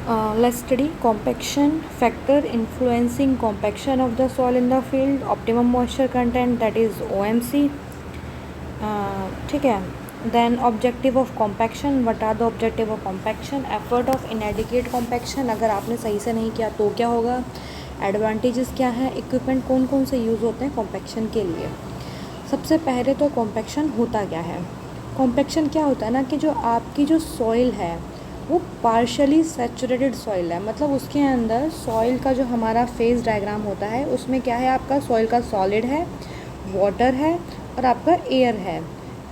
Let's study compaction factor influencing compaction of the soil in the field, optimum moisture content, that is OMC. ठीक है. Then objective of compaction, what are the objective of compaction? Effort of inadequate compaction, अगर आपने सही से नहीं किया तो क्या होगा, एडवांटेजेस क्या है, इक्विपमेंट कौन कौन से यूज़ होते हैं कॉम्पैक्शन के लिए. सबसे पहले तो कॉम्पैक्शन होता क्या है. कॉम्पैक्शन क्या होता है ना कि जो आपकी जो सॉइल है वो पार्शली सैचुरेटेड सॉइल है, मतलब उसके अंदर सॉइल का जो हमारा फेज डायग्राम होता है उसमें क्या है, आपका सॉइल का सॉलिड है, वाटर है और आपका एयर है.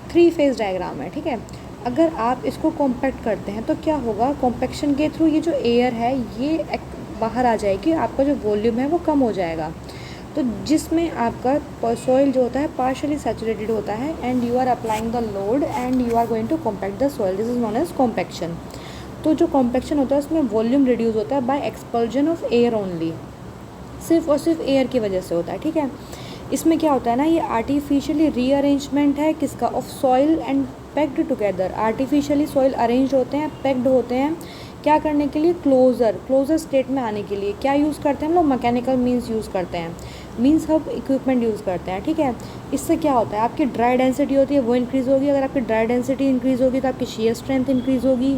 3 फेज डायग्राम है. ठीक है. अगर आप इसको कॉम्पैक्ट करते हैं तो क्या होगा, कॉम्पैक्शन के थ्रू ये जो एयर है ये बाहर आ जाएगी, आपका जो वॉल्यूम है वो कम हो जाएगा. तो जिसमें आपका सॉइल जो होता है पार्शली सैचुरेटेड होता है and you are applying the load and you are going to compact the soil, this is non as compaction. तो जो कॉम्पैक्शन होता है उसमें वॉल्यूम रिड्यूस होता है by expulsion of air only, सिर्फ और सिर्फ एयर की वजह से होता है. ठीक है. इसमें क्या होता है ना, ये आर्टिफिशियली रीअरेंजमेंट है किसका, of soil and packed together. Artificially soil arrange होते हैं, पैक्ड होते हैं, क्या करने के लिए, क्लोजर स्टेट में आने के लिए. क्या यूज़ करते हैं हम लोग, मैकेनिकल मीन्स यूज़ करते हैं, मीन्स हम इक्विपमेंट यूज़ करते हैं. ठीक है. इससे क्या होता है, आपकी ड्राई डेंसिटी होती है वो इंक्रीज़ होगी. अगर आपकी ड्राई डेंसिटी इंक्रीज़ होगी तो आपकी शेयर स्ट्रेंथ इंक्रीज़ होगी,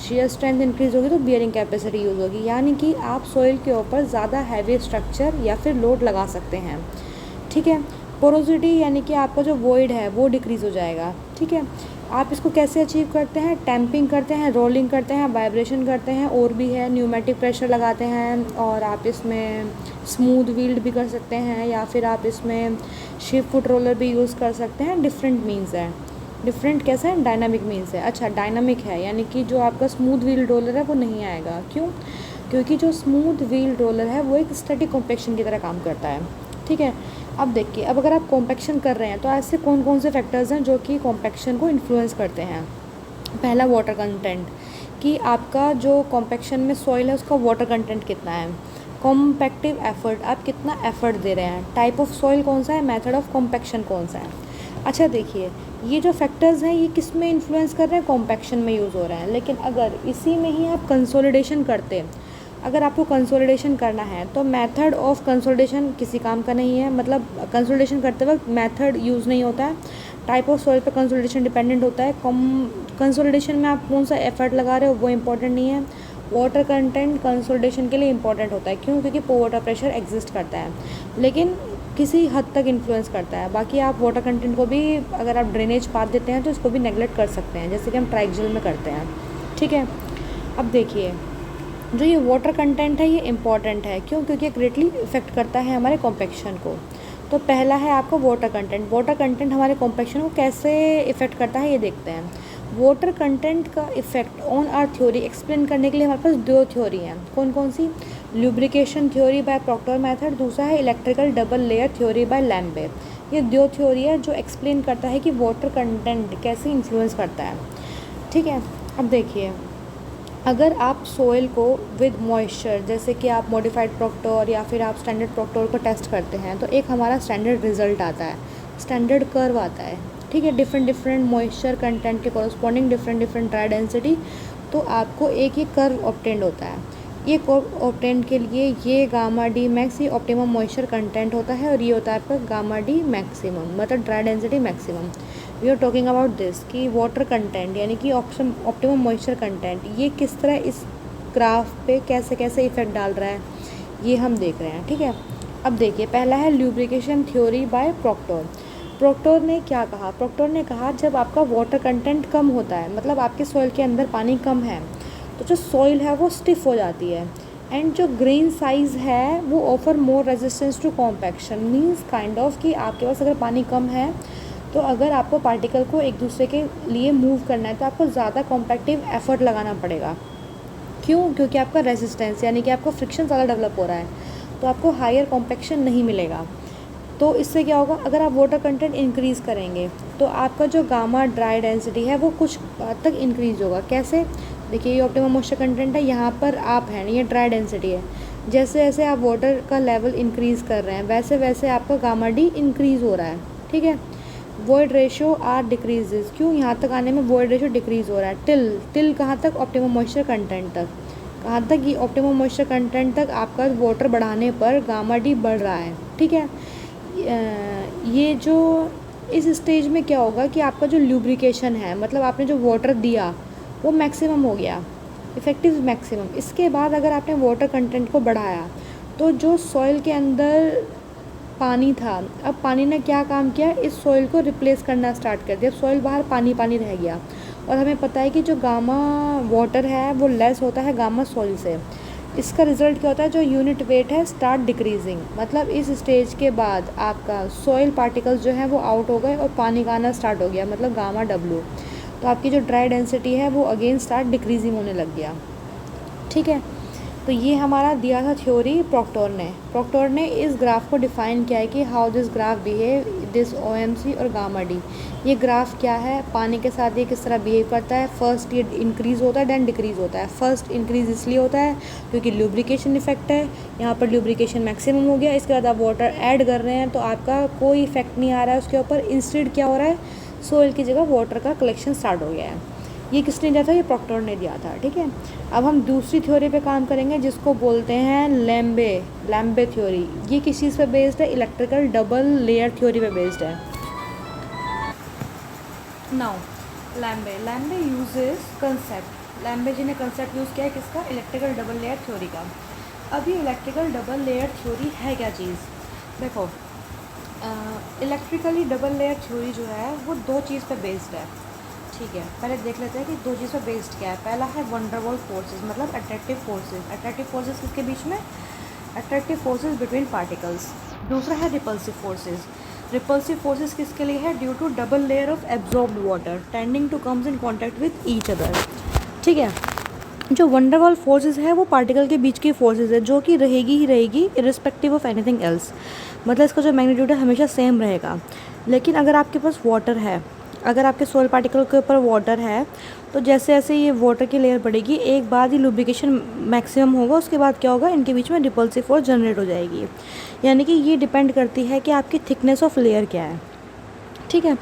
शेयर स्ट्रेंथ इंक्रीज़ होगी तो बियरिंग कैपेसिटी यूज़ होगी. यानी कि आप सॉइल के ऊपर ज़्यादा हैवी स्ट्रक्चर या फिर लोड लगा सकते हैं. ठीक है. पोरोसिटी यानी कि आपका जो वॉइड है वो डिक्रीज़ हो जाएगा. ठीक है. आप इसको कैसे अचीव करते हैं, टैंपिंग करते हैं, रोलिंग करते हैं, वाइब्रेशन करते हैं, और भी है, न्यूमेटिक प्रेशर लगाते हैं, और आप इसमें स्मूथ व्हील्ड भी कर सकते हैं, या फिर आप इसमें शिप फुट रोलर भी यूज़ कर सकते हैं. डिफरेंट मीन्स है. डिफरेंट कैसा है, डायनामिक मीन्स है. अच्छा, डायनामिक है यानी कि जो आपका स्मूथ व्हील रोलर है वो नहीं आएगा. क्यों, क्योंकि जो स्मूथ व्हील रोलर है वो एक स्टैटिक कॉम्पैक्शन की तरह काम करता है. ठीक है. अब देखिए, अब अगर आप कॉम्पैक्शन कर रहे हैं तो ऐसे कौन कौन से फैक्टर्स हैं जो कि कॉम्पैक्शन को इन्फ्लुएंस करते हैं. पहला वाटर कंटेंट, कि आपका जो कॉम्पैक्शन में सॉइल है उसका वाटर कंटेंट कितना है. कॉम्पैक्टिव एफर्ट, आप कितना एफर्ट दे रहे हैं. टाइप ऑफ सॉइल कौन सा है, मेथड ऑफ कॉम्पैक्शन कौन सा है. अच्छा देखिए, ये जो फैक्टर्स हैं ये किस में इन्फ्लुएंस कर रहे हैं, कॉम्पैक्शन में यूज़ हो रहे हैं. लेकिन अगर इसी में ही आप कंसोलिडेशन करते हैं, अगर आपको कंसोलिडेशन करना है तो मेथड ऑफ कंसोलिडेशन किसी काम का नहीं है. मतलब कंसोलिडेशन करते वक्त मेथड यूज़ नहीं होता है. टाइप ऑफ सॉइल पे कंसोलिडेशन डिपेंडेंट होता है. कंसोलिडेशन में आप कौन सा एफर्ट लगा रहे हो वो इम्पोर्टेंट नहीं है. वाटर कंटेंट कंसोलिडेशन के लिए इंपॉर्टेंट होता है. क्यों, क्योंकि वाटर प्रेशर एग्जिस्ट करता है, लेकिन किसी हद तक इन्फ्लुएंस करता है. बाकी आप वाटर कंटेंट को भी, अगर आप ड्रेनेज पाथ देते हैं तो इसको भी नेगलेक्ट कर सकते हैं, जैसे कि हम ट्राइक्जल में करते हैं. ठीक है. अब देखिए, जो ये वाटर कंटेंट है ये इम्पॉर्टेंट है. क्यों, क्योंकि ग्रेटली इफेक्ट करता है हमारे कॉम्पैक्शन को. तो पहला है आपका वाटर कंटेंट. वाटर कंटेंट हमारे कॉम्पैक्शन को कैसे इफेक्ट करता है ये देखते हैं. वाटर कंटेंट का effect on our theory explain करने के लिए हमारे पास 2 थ्योरी हैं. कौन कौन सी, lubrication theory by Proctor method, दूसरा है electrical double layer theory by Lambe. ये 2 थ्योरी है जो एक्सप्लेन करता है कि वाटर कंटेंट कैसे इन्फ्लुएंस करता है. ठीक है. अब देखिए, अगर आप सोइल को विद मॉइस्चर, जैसे कि आप मॉडिफाइड प्रॉक्टर या फिर आप स्टैंडर्ड प्रॉक्टर को टेस्ट करते हैं तो एक हमारा स्टैंडर्ड रिजल्ट आता है, स्टैंडर्ड कर्व आता है. ठीक है. डिफरेंट मॉइस्चर कंटेंट के कॉरस्पॉन्डिंग डिफरेंट ड्राई डेंसिटी, तो आपको एक ये कर्व ऑब्टेंड होता है. ये कर्व ऑब्टेंड के लिए ये गामा डी मैक्स ये ऑप्टिमम मॉइस्चर कंटेंट होता है, और ये होता है आपका गामा डी मैक्सिमम, मतलब dry density maximum. We are talking about this कि वाटर कंटेंट यानी कि ऑप्टिमम मॉइस्चर कंटेंट ये किस तरह इस ग्राफ पे कैसे कैसे इफेक्ट डाल रहा है ये हम देख रहे हैं. ठीक है. अब देखिए, पहला है lubrication theory by Proctor. Proctor ने क्या कहा, प्रॉक्टर ने कहा जब आपका वाटर कंटेंट कम होता है, मतलब आपके सॉइल के अंदर पानी कम है, तो जो सॉइल है वो स्टिफ हो जाती है, एंड जो ग्रेन साइज़ है वो offer more resistance to compaction. Means kind of कि आपके पास अगर पानी कम है तो अगर आपको पार्टिकल को एक दूसरे के लिए मूव करना है तो आपको ज़्यादा कॉम्पैक्टिव एफर्ट लगाना पड़ेगा. क्यों, क्योंकि आपका रेजिस्टेंस यानी कि आपका फ्रिक्शन ज़्यादा डेवलप हो रहा है, तो आपको हायर कॉम्पैक्शन नहीं मिलेगा. तो इससे क्या होगा, अगर आप वाटर कंटेंट इंक्रीज़ करेंगे तो आपका जो गामा ड्राई डेंसिटी है वो कुछ हद तक इंक्रीज़ होगा. कैसे, देखिए ये ऑप्टिमम मॉइस्चर कंटेंट है, यहाँ पर आप हैं, ये ड्राई डेंसिटी है. जैसे जैसे आप वाटर का लेवल इंक्रीज़ कर रहे हैं वैसे वैसे आपका गामा डी इंक्रीज़ हो रहा है. ठीक है. Void ratio are decreases. क्यों, यहाँ तक आने में वॉइड रेशियो डिक्रीज़ हो रहा है. टिल कहाँ तक, ऑप्टिमम मॉइस्चर कंटेंट तक. कहाँ तक, ये ऑप्टिमम मॉइस्चर कंटेंट तक आपका वाटर बढ़ाने पर गामा डी बढ़ रहा है, ठीक है। ये जो इस स्टेज में क्या होगा कि आपका जो ल्यूब्रिकेशन है, मतलब आपने जो वाटर दिया वो मैक्सिमम हो गया, इफ़ेक्टिव मैक्सिमम। इसके बाद अगर आपने वाटर कंटेंट को बढ़ाया तो जो सॉइल के अंदर पानी था, अब पानी ने क्या काम किया, इस सॉइल को रिप्लेस करना स्टार्ट कर दिया। सॉइल बाहर पानी पानी रह गया, और हमें पता है कि जो गामा वाटर है वो लेस होता है गामा सॉइल से। इसका रिज़ल्ट क्या होता है, जो यूनिट वेट है स्टार्ट डिक्रीजिंग, मतलब इस स्टेज के बाद आपका सॉइल पार्टिकल्स जो हैं वो आउट हो गए और पानी का आना स्टार्ट हो गया, मतलब गामा डब्ल्यू। तो आपकी जो ड्राई डेंसिटी है वो अगेन स्टार्ट डिक्रीजिंग होने लग गया, ठीक है। तो ये हमारा दिया था थ्योरी प्रॉक्टर ने इस ग्राफ को डिफ़ाइन किया है कि how this graph behave this OMC और गामा डी। ये ग्राफ क्या है, पानी के साथ ये किस तरह बिहेव करता है। फर्स्ट ये इंक्रीज़ होता है, देन डिक्रीज़ होता है। फर्स्ट इंक्रीज़ इसलिए होता है क्योंकि ल्यूब्रिकेशन इफेक्ट है, यहाँ पर ल्यूब्रिकेशन मैक्सिमम हो गया। इसके बाद आप वाटर ऐड कर रहे हैं तो आपका कोई इफेक्ट नहीं आ रहा है उसके ऊपर, इंस्टेड क्या हो रहा है, सोइल की जगह वाटर का कलेक्शन स्टार्ट हो गया है। ये किसने दिया था, ये प्रॉक्टर ने दिया था, ठीक है। अब हम दूसरी थ्योरी पे काम करेंगे जिसको बोलते हैं लैम्बे थ्योरी। ये किस चीज़ पे बेस्ड है, इलेक्ट्रिकल डबल लेयर थ्योरी पे बेस्ड है। नाउ लैम्बे यूजेस कंसेप्ट, लैम्बे जी ने कंसेप्ट यूज़ किया है किसका, इलेक्ट्रिकल डबल लेयर थ्योरी का। अब ये इलेक्ट्रिकल डबल लेयर थ्योरी है क्या चीज़, देखो इलेक्ट्रिकली डबल लेयर थ्योरी जो है वो दो चीज़ पे बेस्ड है, ठीक है। पहले देख लेते हैं कि दो चीज़ पे बेस्ड क्या है। पहला है वंडरवॉल फोर्सेस, मतलब अट्रैक्टिव फोर्सेस। अट्रैक्टिव फोर्सेस किसके बीच में, अट्रैक्टिव फोर्सेस बिटवीन पार्टिकल्स। दूसरा है रिपल्सिव फोर्सेस। रिपल्सिव फोर्सेस किसके लिए है, due to double layer of absorbed water tending to comes in contact with each other, ठीक है। जो वंडरवॉल फोर्सेस है वो पार्टिकल के बीच की फोर्सेस है जो कि रहेगी ही रहेगी इरिस्पेक्टिव ऑफ एनीथिंग एल्स, मतलब इसका जो मैग्नीट्यूड है हमेशा सेम रहेगा। लेकिन अगर आपके पास वाटर है, अगर आपके सोइल पार्टिकल के ऊपर वाटर है, तो जैसे जैसे ये वाटर की लेयर बढ़ेगी, एक बाद ही लुब्रिकेशन मैक्सिमम होगा, उसके बाद क्या होगा, इनके बीच में रिपल्सिव फोर्स जनरेट हो जाएगी। यानी कि ये डिपेंड करती है कि आपकी थिकनेस ऑफ लेयर क्या है, ठीक है।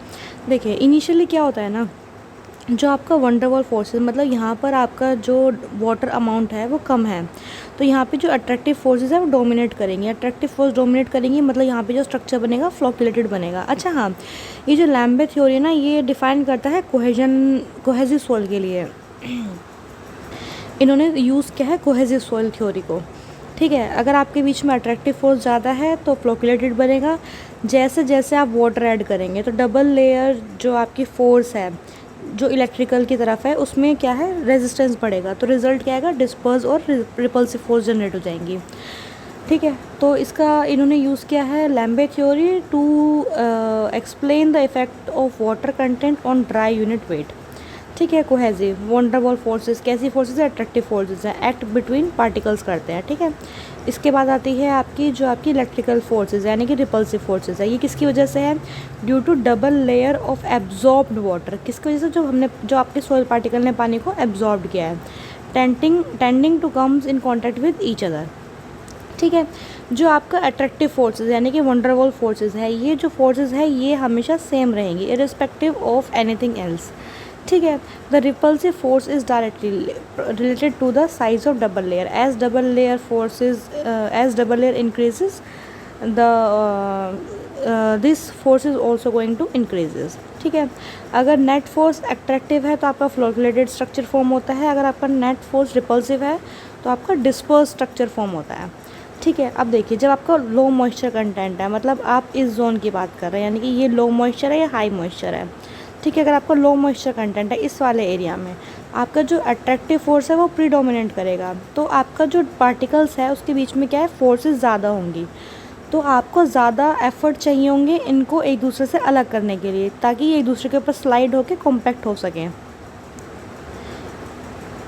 देखिए इनिशियली क्या होता है ना, जो आपका वंडरवॉल फोर्सेस, मतलब यहाँ पर आपका जो वाटर अमाउंट है वो कम है, तो यहाँ पे जो अट्रैक्टिव फोर्सेस है वो डोमिनेट करेंगे। अट्रैक्टिव फोर्स डोमिनेट करेंगी, मतलब यहाँ पे जो स्ट्रक्चर बनेगा फ्लोक्युलेटेड बनेगा। अच्छा हाँ, ये जो लैम्बे थ्योरी है ना, ये डिफाइन करता है कोहेसिव सॉइल के लिए। इन्होंने यूज़ किया है कोहेसिव सॉइल थ्योरी को, ठीक है। अगर आपके बीच में अट्रैक्टिव फोर्स ज़्यादा है तो फ्लोक्युलेटेड बनेगा। जैसे जैसे आप वाटर ऐड करेंगे तो डबल लेयर जो आपकी फोर्स है जो इलेक्ट्रिकल की तरफ है उसमें क्या है, रेजिस्टेंस बढ़ेगा, तो रिजल्ट क्या आएगा, डिस्पर्स और रिपल्सिव फोर्स जनरेट हो जाएंगी, ठीक है। तो इसका इन्होंने यूज़ किया है Lambe theory to explain the effect of water content on dry unit weight, ठीक है। कोहेसिव वंडरवॉल फोर्सेस कैसी फोर्सेस है, अट्रैक्टिव फोर्सेस है, एक्ट बिटवीन पार्टिकल्स करते हैं, ठीक है। इसके बाद आती है आपकी जो आपकी इलेक्ट्रिकल फोर्सेस यानी कि रिपल्सिव फोर्सेस है। ये किसकी वजह से है, due to double layer of absorbed water. किसकी वजह से, जो आपके सॉइल पार्टिकल ने पानी को एब्जॉर्ब किया है, tending to comes in contact with each other, ठीक है। जो आपका अट्रैक्टिव फोर्सेस यानी कि वंडरवॉल फोर्सेस है, ये जो फोर्सेस है ये हमेशा सेम रहेंगी इरिस्पेक्टिव ऑफ एनीथिंग एल्स, ठीक है। The repulsive force is directly related to the size of double layer. As double layer increases this force is also going to increases, ठीक है। अगर नेट फोर्स अट्रैक्टिव है तो आपका फ्लोक्युलेटेड structure form होता है, अगर आपका नेट फोर्स रिपल्सिव है तो आपका डिस्पर्स स्ट्रक्चर फॉर्म होता है, ठीक है। अब देखिए जब आपका लो मॉइस्चर कंटेंट है, मतलब आप इस जोन की बात कर रहे हैं, यानी कि ये लो मॉइस्चर है या हाई मॉइस्चर है, ठीक है। अगर आपका लो मॉइस्चर कंटेंट है इस वाले एरिया में, आपका जो अट्रैक्टिव फोर्स है वो प्रीडोमिनेंट करेगा, तो आपका जो पार्टिकल्स है उसके बीच में क्या है, फोर्सेस ज़्यादा होंगी, तो आपको ज़्यादा एफर्ट चाहिए होंगे इनको एक दूसरे से अलग करने के लिए, ताकि ये एक दूसरे के ऊपर स्लाइड होकर कॉम्पैक्ट हो सकें।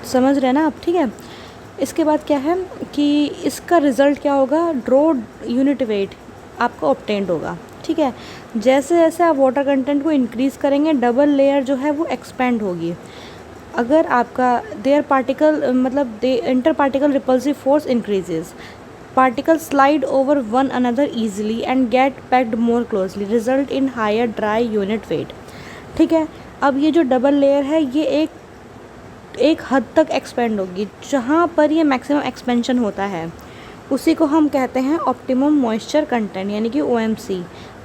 समझ रहे हैं ना आप, ठीक है। इसके बाद क्या है कि इसका रिज़ल्ट क्या होगा, ड्रॉ यूनिट वेट आपका ऑब्टेंड होगा, ठीक है। जैसे जैसे आप वाटर कंटेंट को इंक्रीज़ करेंगे, डबल लेयर जो है वो एक्सपेंड होगी। अगर आपका inter particle repulsive force increases, particle slide over one another easily and get packed more closely, result in higher dry unit weight, ठीक है। अब ये जो डबल लेयर है ये एक एक हद तक एक्सपेंड होगी। जहाँ पर ये मैक्सिमम एक्सपेंशन होता है उसी को हम कहते हैं ऑप्टिमम मॉइस्चर कंटेंट, यानी कि OMC।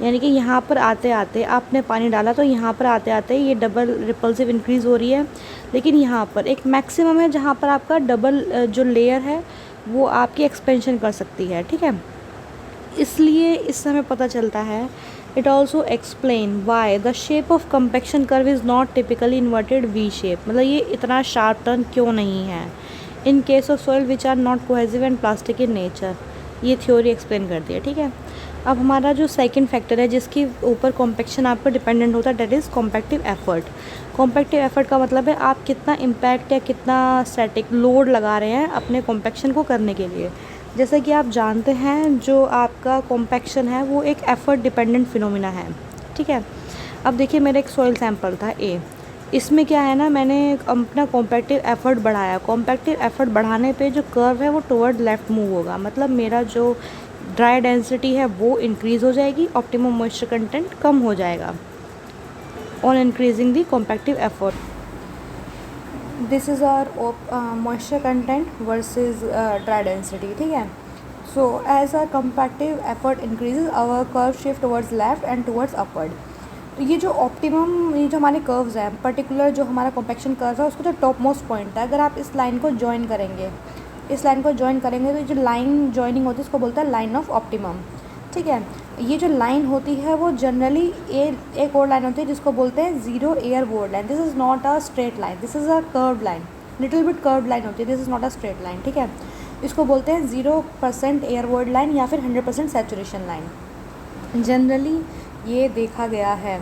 यानी कि यहाँ पर आते आते आपने पानी डाला तो यहाँ पर आते आते ये डबल रिपल्सिव इंक्रीज़ हो रही है, लेकिन यहाँ पर एक मैक्सिमम है जहाँ पर आपका डबल जो लेयर है वो आपकी एक्सपेंशन कर सकती है, ठीक है। इसलिए इससे हमें पता चलता है it also explain why the shape of compaction curve is not typically inverted V shape, मतलब ये इतना शार्प टर्न क्यों नहीं है in case of soil which are not cohesive and plastic in nature. ये थ्योरी एक्सप्लेन कर दिया, ठीक है। अब हमारा जो सेकंड फैक्टर है जिसके ऊपर कॉम्पेक्शन आपका डिपेंडेंट होता है that is compactive effort. Compactive effort का मतलब है आप कितना इम्पैक्ट या कितना स्टैटिक लोड लगा रहे हैं अपने कॉम्पेक्शन को करने के लिए। जैसा कि आप जानते हैं जो आपका कॉम्पैक्शन है वो एक एफ़र्ट डिपेंडेंट फिनोमिना है, ठीक है। अब देखिए मेरा एक सॉइल सैंपल था A, इसमें क्या है ना, मैंने अपना कॉम्पैक्टिव एफ़र्ट बढ़ाया। कॉम्पैक्टिव एफ़र्ट बढ़ाने पे जो कर्व है वो टुवर्ड लेफ़्ट मूव होगा, मतलब मेरा जो ड्राई डेंसिटी है वो इंक्रीज़ हो जाएगी, ऑप्टिमम मॉइस्चर कंटेंट कम हो जाएगा on increasing the compactive effort. This is our moisture content versus dry density, ठीक है। So as our compactive effort increases our curve shift towards left and towards upward. तो ये जो ऑप्टिमम, ये जो हमारे कर्व्स हैं, पर्टिकुलर जो हमारा कॉम्पैक्शन कर्व है उसको जो टॉप मोस्ट पॉइंट है, अगर आप इस लाइन को ज्वाइन करेंगे, इस लाइन को ज्वाइन करेंगे तो जो लाइन ज्वाइनिंग होती है इसको बोलता है लाइन ऑफ ऑप्टिमम, ठीक है। ये जो लाइन होती है वो जनरली एक और लाइन होती है जिसको बोलते हैं zero air board line. This is not a straight line, this is a curve line, little bit curve line होती है, this is not a straight line, ठीक है। इसको बोलते हैं 0% एयर बोर्ड लाइन या फिर 100% सैचुरेशन लाइन। जनरली ये देखा गया है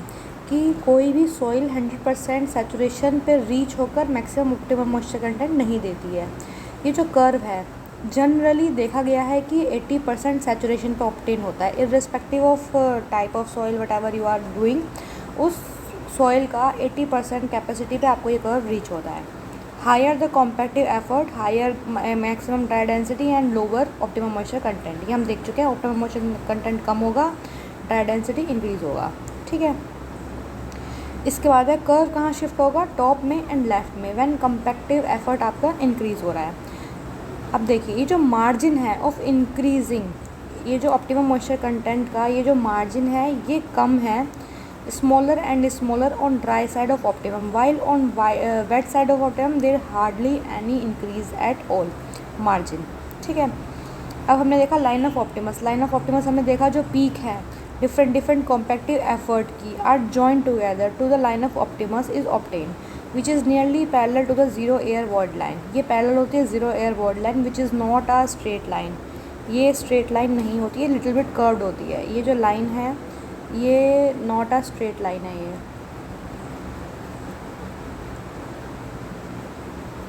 कि कोई भी सॉइल 100% सैचुरेशन पे रीच होकर मैक्सिमम ऑप्टिमम मॉइस्चर कंटेंट नहीं देती है। ये जो कर्व है जनरली देखा गया है कि 80% सैचुरेशन पे ऑब्टेन होता है, irrespective of type of soil whatever you are doing, उस सॉइल का 80% कैपेसिटी पे आपको ये कर्व रीच होता है। Higher the compactive effort, higher maximum dry density and lower optimum moisture content. ये हम देख चुके हैं, ऑप्टिमम मॉइस्चर कंटेंट कम होगा, ड्राई डेंसिटी इंक्रीज होगा, ठीक है। इसके बाद है कर्व कहाँ शिफ्ट होगा, टॉप में एंड लेफ्ट में, व्हेन कॉम्पैक्टिव एफर्ट आपका इंक्रीज हो रहा है। अब देखिए ये जो मार्जिन है ऑफ इंक्रीजिंग, ये जो ऑप्टिमम मॉइस्चर कंटेंट का ये जो मार्जिन है ये कम है, smaller and smaller on dry side of optimum, while on wet side of optimum there hardly any increase at all margin, ठीक है। अब हमने देखा line of optimus, line of optimus हमने देखा जो पीक है डिफरेंट कॉम्पैक्टिव एफर्ट की are joint together to the line of optimus is obtain which is nearly parallel to the zero air void line. ये पैरेलल होती है zero air void line which is not a straight line, ये straight line नहीं होती है, little bit curved होती है। ये जो लाइन है ये नॉट अ स्ट्रेट लाइन है, ये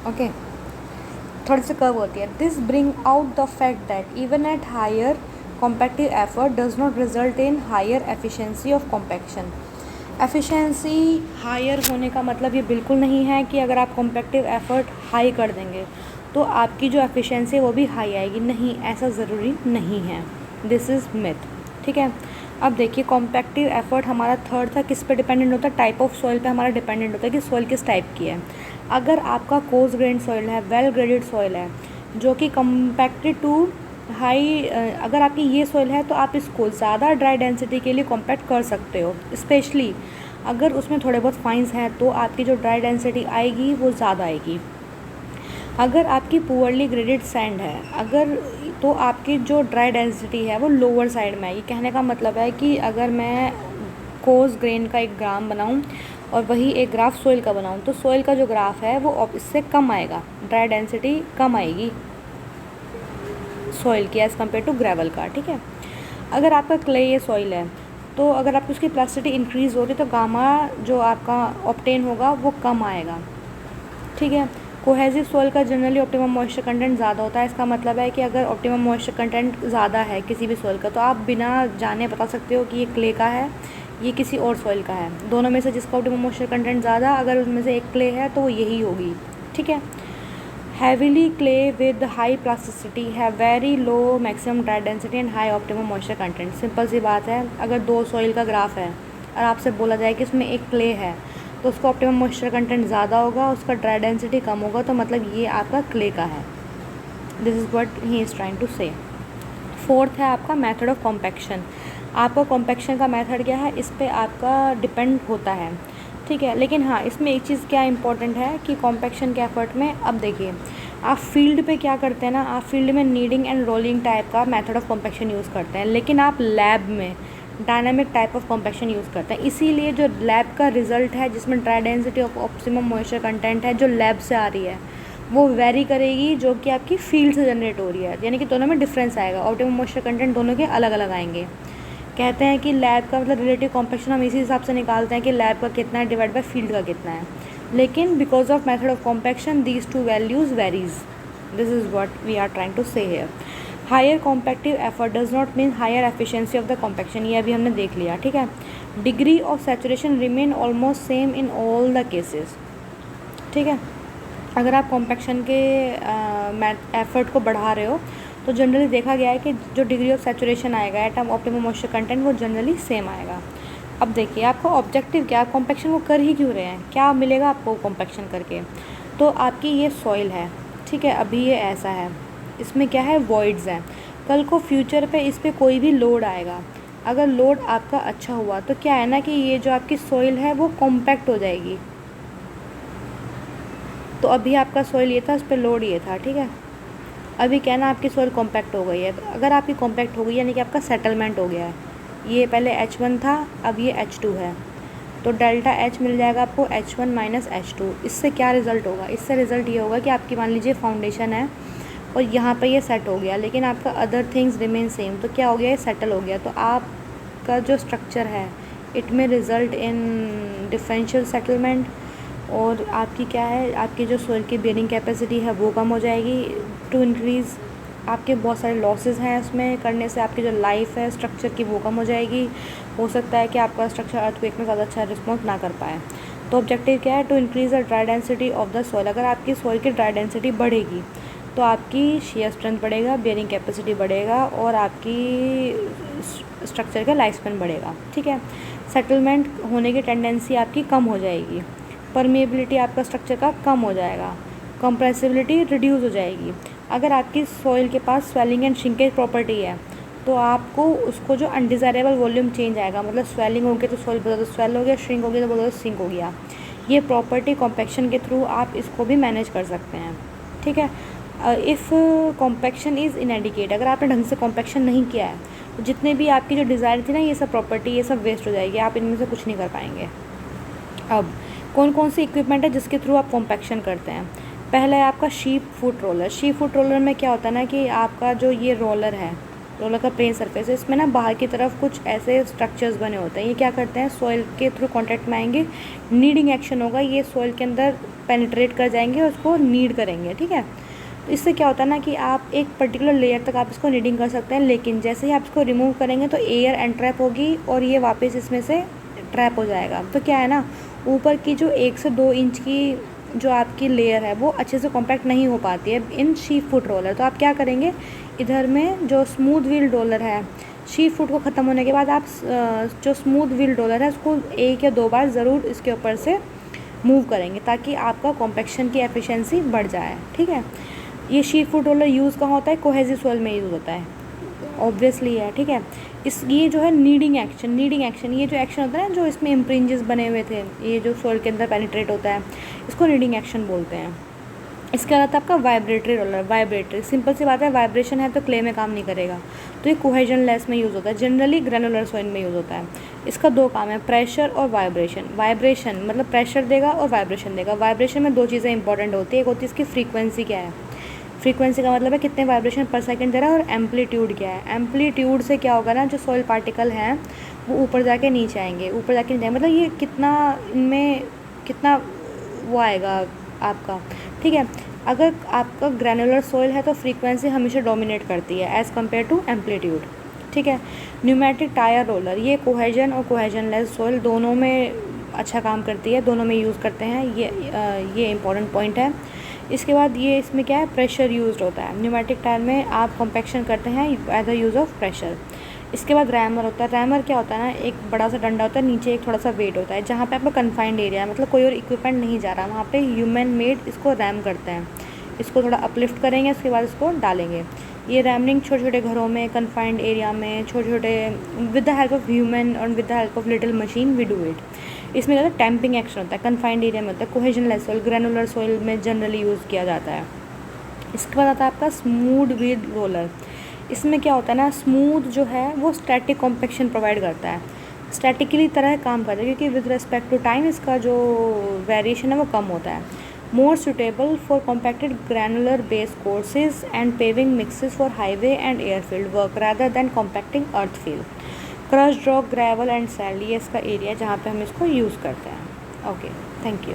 ओके थोड़ी सी कर्व होती है। This bring out the fact that even at higher compactive effort does not result in higher efficiency of compaction. Efficiency higher होने का मतलब ये बिल्कुल नहीं है कि अगर आप कॉम्पैक्टिव एफर्ट हाई कर देंगे तो आपकी जो एफिशिएंसी है वो भी हाई आएगी, नहीं, ऐसा ज़रूरी नहीं है, दिस इज़ मिथ, ठीक है। अब देखिए कॉम्पैक्टिव एफर्ट हमारा थर्ड था, किस पे डिपेंडेंट होता है, टाइप ऑफ सॉइल पे हमारा डिपेंडेंट होता है कि सॉइल किस टाइप की है। अगर आपका कोर्स ग्रेन्ड सॉइल है, वेल ग्रेडेड सॉइल है जो कि कॉम्पैक्टेड टू हाई, अगर आपकी ये सॉइल है तो आप इसको ज़्यादा ड्राई डेंसिटी के लिए कॉम्पैक्ट कर सकते हो, स्पेशली अगर उसमें थोड़े बहुत फाइंस हैं तो आपकी जो ड्राई डेंसिटी आएगी वो ज़्यादा आएगी। अगर आपकी पुअरली ग्रेडेड सैंड है अगर, तो आपकी जो ड्राई डेंसिटी है वो लोअर साइड में है। ये कहने का मतलब है कि अगर मैं कोर्स ग्रेन का एक ग्राफ बनाऊं और वही एक ग्राफ सॉइल का बनाऊं तो सॉइल का जो ग्राफ है वो इससे कम आएगा, ड्राई डेंसिटी कम आएगी सॉइल की एज़ कम्पेयर टू ग्रेवल का, ठीक है। अगर आपका क्ले ये सॉइल है तो अगर आपकी उसकी प्लास्टिसिटी इंक्रीज़ हो रही तो गामा जो आपका ऑब्टेन होगा वो कम आएगा, ठीक है। कोहेसिव सॉइल का जनरली ऑप्टिमम मॉइस्चर कंटेंट ज़्यादा होता है। इसका मतलब है कि अगर ऑप्टिमम मॉइस्चर कंटेंट ज़्यादा है किसी भी सॉइल का तो आप बिना जाने बता सकते हो कि ये क्ले का है, ये किसी और सॉइल का है। दोनों में से जिसका ऑप्टिमम मॉइस्चर कंटेंट ज़्यादा, अगर उसमें से एक क्ले है तो वो यही होगी, ठीक है। Heavily clay with high plasticity have very low maximum dry density and high optimum moisture content। Simple सी बात है, अगर दो सॉइल का ग्राफ है और आपसे बोला जाए कि इसमें एक क्ले है तो उसका ऑप्टिमम मॉइस्चर कंटेंट ज़्यादा होगा, उसका ड्राई डेंसिटी कम होगा, तो मतलब ये आपका क्ले का है। This is what he is trying to say. Fourth है आपका मेथड ऑफ कॉम्पैक्शन। आपका कॉम्पैक्शन का मेथड क्या है, इस पर आपका डिपेंड होता है, ठीक है। लेकिन हाँ, इसमें एक चीज़ क्या इंपॉर्टेंट है कि कॉम्पैक्शन के एफर्ट में, अब देखिए आप फील्ड पे क्या करते हैं ना, आप फील्ड में नीडिंग एंड रोलिंग टाइप का मेथड ऑफ कॉम्पैक्शन यूज़ करते हैं, लेकिन आप लैब में dynamic type of compaction use करते हैं। इसीलिए जो लैब का रिजल्ट है, जिसमें dry density of optimum moisture content है, जो लैब से आ रही है, वो वेरी करेगी जो कि आपकी फील्ड से जनरेट हो रही है, यानी कि दोनों में डिफरेंस आएगा, ऑप्टिमम मॉइस्चर कंटेंट दोनों के अलग अलग आएंगे। कहते हैं कि लैब का मतलब रिलेटिव कॉम्पैक्शन हम इसी हिसाब से निकालते हैं कि लैब का कितना है डिवाइड बाय फील्ड का कितना है, लेकिन because of method of compaction these two values varies. This is what we are trying to say here. Higher compactive effort does not mean higher efficiency of the compaction, ये अभी हमने देख लिया, ठीक है। Degree of saturation remain almost same in all the cases, ठीक है। अगर आप कॉम्पैक्शन के एफर्ट को बढ़ा रहे हो तो जनरली देखा गया है कि जो डिग्री ऑफ सैचुरेशन आएगा एट ऑप्टिमम मॉइस्चर कंटेंट वो जनरली सेम आएगा। अब देखिए आपका ऑब्जेक्टिव क्या, आप कॉम्पैक्शन को कर ही क्यों रहे हैं, क्या मिलेगा आपको कॉम्पैक्शन करके। तो आपकी ये सॉइल है, ठीक है, अभी ये ऐसा है, इसमें क्या है, वॉइड्स हैं। कल को फ्यूचर पे इस पर कोई भी लोड आएगा, अगर लोड आपका अच्छा हुआ तो क्या है ना कि ये जो आपकी सॉइल है वो कॉम्पैक्ट हो जाएगी। तो अभी आपका सॉइल ये था, उस पर लोड ये था, ठीक है। अभी क्या है ना, आपकी सॉइल कॉम्पैक्ट हो गई है, तो अगर आपकी कॉम्पैक्ट हो गई यानी कि आपका सेटलमेंट हो गया है। ये पहले H1 था, अब ये H2 है, तो डेल्टा H मिल जाएगा आपको H1 माइनस H2। इससे क्या रिज़ल्ट होगा, इससे रिज़ल्ट ये होगा कि आपकी मान लीजिए फाउंडेशन है और यहाँ पर ये सेट हो गया, लेकिन आपका अदर थिंग्स रिमेन सेम, तो क्या हो गया, ये सेटल हो गया। तो आपका जो स्ट्रक्चर है इट में रिज़ल्ट इन डिफरेंशियल सेटलमेंट, और आपकी क्या है, आपकी जो सोइल की बेयरिंग कैपेसिटी है वो कम हो जाएगी टू इंक्रीज़। आपके बहुत सारे लॉसेस हैं इसमें करने से, आपकी जो लाइफ है स्ट्रक्चर की वो कम हो जाएगी। हो सकता है कि आपका स्ट्रक्चर अर्थक्वेक में ज़्यादा अच्छा रिस्पॉन्स ना कर पाए। तो ऑब्जेक्टिव क्या है, to increase the dry density of the soil. अगर आपकी सॉइल की ड्राई डेंसिटी बढ़ेगी तो आपकी शेयर स्ट्रेंथ बढ़ेगा, बेयरिंग कैपेसिटी बढ़ेगा, और आपकी स्ट्रक्चर का लाइफ स्पैन बढ़ेगा, ठीक है। सेटलमेंट होने की टेंडेंसी आपकी कम हो जाएगी, परमेबिलिटी आपका स्ट्रक्चर का कम हो जाएगा, कंप्रेसिबिलिटी रिड्यूस हो जाएगी। अगर आपकी सॉइल के पास स्वेलिंग एंड श्रिंकेज प्रॉपर्टी है तो आपको उसको जो अनडिज़ायरेबल वॉल्यूम चेंज आएगा, मतलब स्वेलिंग हो गया तो सॉइल बहुत ज़्यादा स्वेल हो गया, श्रिंक हो गया तो बहुत ज़्यादा श्रिंक हो गया। ये प्रॉपर्टी कॉम्पैक्शन के थ्रू आप इसको भी मैनेज कर सकते हैं, ठीक है। इफ़ कॉम्पैक्शन इज़ इनएडिकेट, अगर आपने ढंग से कॉम्पैक्शन नहीं किया है तो जितने भी आपकी जो डिज़ायर थी ना, ये सब प्रॉपर्टी ये सब वेस्ट हो जाएगी, आप इनमें से कुछ नहीं कर पाएंगे। अब कौन कौन सी इक्विपमेंट है जिसके थ्रू आप कॉम्पैक्शन करते हैं। पहला है आपका sheep foot roller. Sheep foot roller में क्या होता है ना कि आपका जो ये रोलर है, रोलर का प्लेन सरफेस है, इसमें ना बाहर की तरफ कुछ ऐसे स्ट्रक्चर्स बने होते हैं। ये क्या करते हैं, सॉइल के थ्रू कॉन्टैक्ट में आएंगे, नीडिंग एक्शन होगा, ये सॉइल के अंदर पेनिट्रेट कर जाएंगे और उसको नीड करेंगे, ठीक है। तो इससे क्या होता है ना कि आप एक पर्टिकुलर लेयर तक आप इसको नीडिंग कर सकते हैं, लेकिन जैसे ही आप इसको रिमूव करेंगे तो एयर एंट्रैप होगी और ये वापस इसमें से ट्रैप हो जाएगा। तो क्या है ना, ऊपर की जो 1 से 2 इंच की जो आपकी लेयर है वो अच्छे से कॉम्पैक्ट नहीं हो पाती है इन शीप फुट रोलर। तो आप क्या करेंगे, इधर में जो स्मूथ व्हील रोलर है, शीप फुट को ख़त्म होने के बाद आप जो स्मूथ व्हील रोलर है उसको 1 या 2 बार ज़रूर इसके ऊपर से मूव करेंगे ताकि आपका कॉम्पैक्शन की एफिशिएंसी बढ़ जाए, ठीक है। ये शीप फुट रोलर यूज़ कहाँ होता है, कोहेसिव सॉइल में यूज़ होता है, ऑब्वियसली है, ठीक है। ये जो है नीडिंग एक्शन, ये जो एक्शन होता है ना जो इसमें इम्प्रिंजेस बने हुए थे, ये जो सॉइल के अंदर पेनिट्रेट होता है, इसको नीडिंग एक्शन बोलते हैं। इसके अलावा आपका वाइब्रेटरी रोलर, वाइब्रेटरी सिंपल सी बात है, वाइब्रेशन है तो क्ले में काम नहीं करेगा, तो ये कोहेजन लेस में यूज़ होता है, जनरली ग्रेनुलर सॉइल में यूज़ होता है। इसका 2 काम है, प्रेशर और वाइब्रेशन। वाइब्रेशन मतलब प्रेशर देगा और वाइब्रेशन देगा। वाइब्रेशन में 2 चीज़ें इंपॉर्टेंट होती है, एक होती है इसकी फ्रीक्वेंसी क्या है, फ्रीक्वेंसी का मतलब है कितने वाइब्रेशन पर सेकंड दे रहा है, और एम्पलीट्यूड क्या है। एम्पलीट्यूड से क्या होगा ना, जो सॉइल पार्टिकल हैं वो ऊपर जाके नीचे आएंगे, ऊपर जाके नीचे, मतलब ये कितना इनमें कितना वो आएगा आपका, ठीक है। अगर आपका ग्रैनुलर सॉइल है तो फ्रीक्वेंसी हमेशा डोमिनेट करती है एज़ कम्पेयर टू एम्पलीट्यूड, ठीक है। न्यूमेटिक टायर रोलर, ये कोहेजन और कोहेजन लेस सॉइल दोनों में अच्छा काम करती है, दोनों में यूज़ करते हैं, ये इंपॉर्टेंट पॉइंट है। इसके बाद ये इसमें क्या है, प्रेशर यूज़ होता है। न्यूमेटिक टायर में आप कॉम्पैक्शन करते हैं as a use of pressure. इसके बाद रैमर होता है। रैमर क्या होता है ना, एक बड़ा सा डंडा होता है, नीचे एक थोड़ा सा वेट होता है, जहाँ पे आपका कन्फाइंड एरिया है, मतलब कोई और इक्विपमेंट नहीं जा रहा, वहाँ पे ह्यूमन मेड इसको रैम करते हैं। इसको थोड़ा अपलिफ्ट करेंगे, उसके बाद इसको डालेंगे। ये रैमरिंग छोटे छोटे घरों में, कन्फाइंड एरिया में, छोटे छोटे with the help of human और with the help of little machine we do it. इसमें क्या होता है, टैंपिंग एक्शन होता है, कन्फाइंड एरिया में होता है, कोहेजनलेस सॉइल, ग्रेनुलर सॉइल में जनरली यूज़ किया जाता है। इसके बाद आता है आपका स्मूथ वीड रोलर। इसमें क्या होता है ना, स्मूथ जो है वो स्टैटिक कॉम्पैक्शन प्रोवाइड करता है, स्टैटिकली तरह काम करता है, क्योंकि विद रिस्पेक्ट टू टाइम इसका जो वेरिएशन है वो कम होता है। More suitable for compacted granular base courses and paving mixes for highway and airfield work rather than compacting earth field. Crush rock, gravel and sand, ये इसका एरिया है जहाँ पे हम इसको यूज़ करते हैं। Okay, thank you.